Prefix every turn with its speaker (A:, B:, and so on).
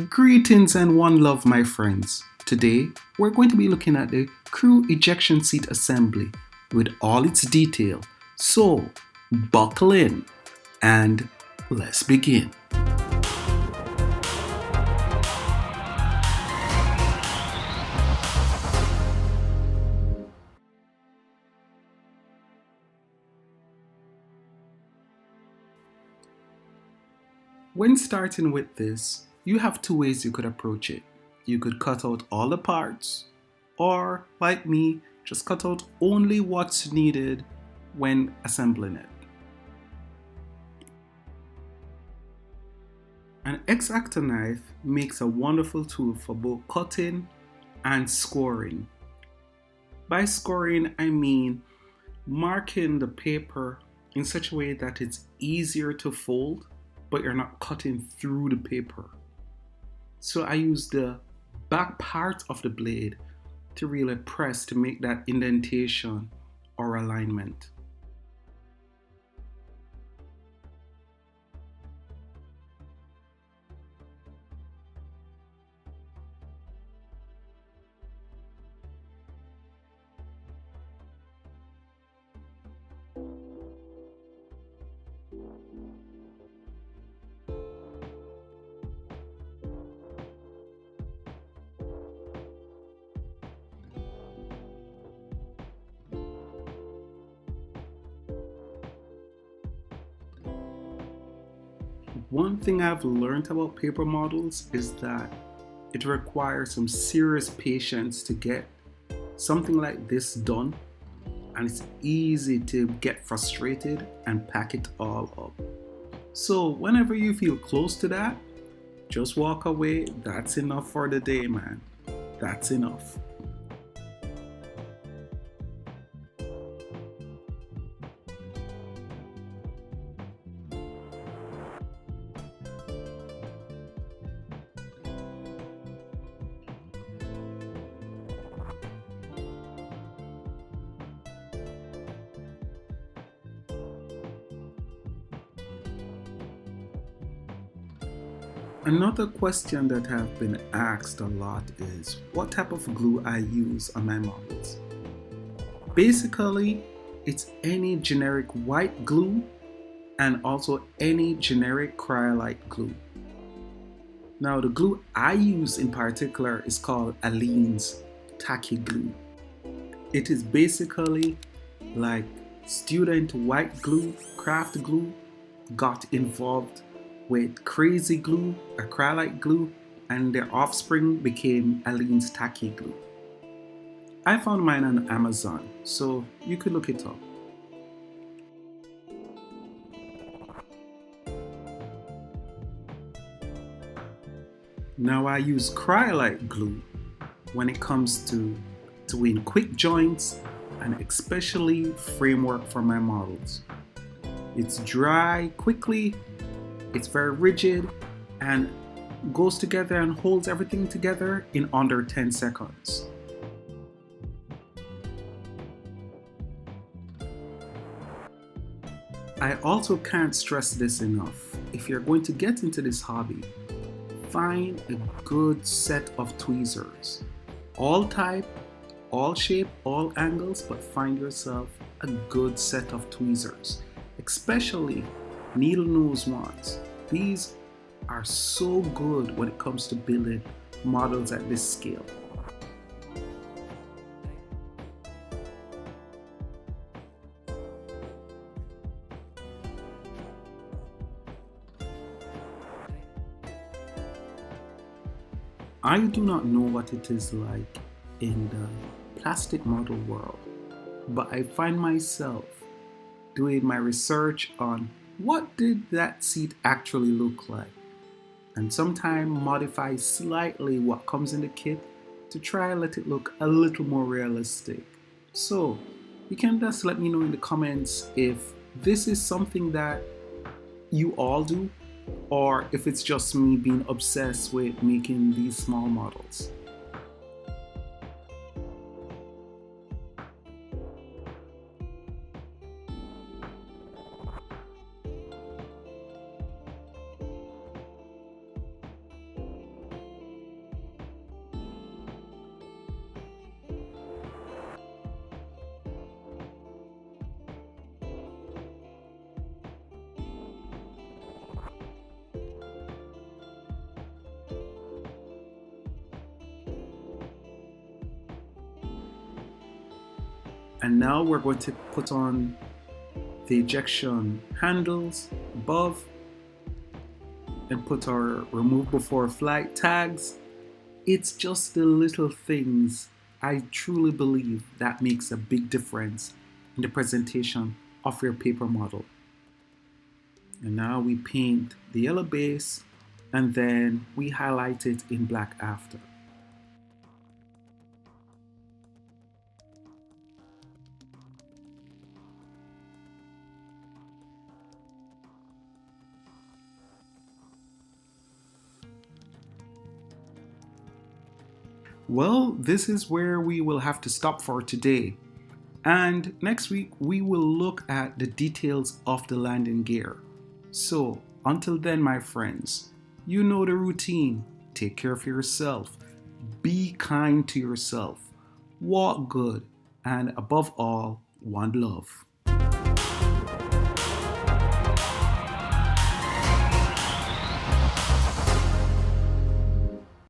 A: Greetings and one love, my friends. Today, we're going to be looking at the crew ejection seat assembly with all its detail. So, buckle in and let's begin. When starting with this, you have two ways you could approach it. You could cut out all the parts, or, like me, just cut out only what's needed when assembling it. An X-Acto knife makes a wonderful tool for both cutting and scoring. By scoring, I mean marking the paper in such a way that it's easier to fold, but you're not cutting through the paper. So I use the back part of the blade to really press to make that indentation or alignment. One thing I've learned about paper models is that it requires some serious patience to get something like this done, and it's easy to get frustrated and pack it all up. So, whenever you feel close to that, just walk away. That's enough for the day, man. That's enough. Another question that I've been asked a lot is what type of glue I use on my models. Basically, it's any generic white glue and also any generic cryolite glue. Now, the glue I use in particular is called Aleene's Tacky Glue. It is basically like student white glue, craft glue got involved with crazy glue, acrylite glue, and their offspring became Aleene's Tacky Glue. I found mine on Amazon, so you could look it up. Now I use cryolite glue when it comes to doing quick joints and especially framework for my models. It's dry quickly, it's very rigid, and goes together and holds everything together in under 10 seconds. I also can't stress this enough. If you're going to get into this hobby, find a good set of tweezers. All type, all shape, all angles, but find yourself a good set of tweezers, especially needle nose ones. These are so good when it comes to building models at this scale. I do not know what it is like in the plastic model world, but I find myself doing my research on what did that seat actually look like, and sometimes modify slightly what comes in the kit to try and let it look a little more realistic. So you can just let me know in the comments if this is something that you all do, or if it's just me being obsessed with making these small models. And now we're going to put on the ejection handles above and put our remove before flight tags. It's just the little things I truly believe that makes a big difference in the presentation of your paper model. And now we paint the yellow base and then we highlight it in black after. Well, this is where we will have to stop for today. And next week, we will look at the details of the landing gear. So, until then, my friends, you know the routine. Take care of yourself. Be kind to yourself. Walk good. And above all, one love.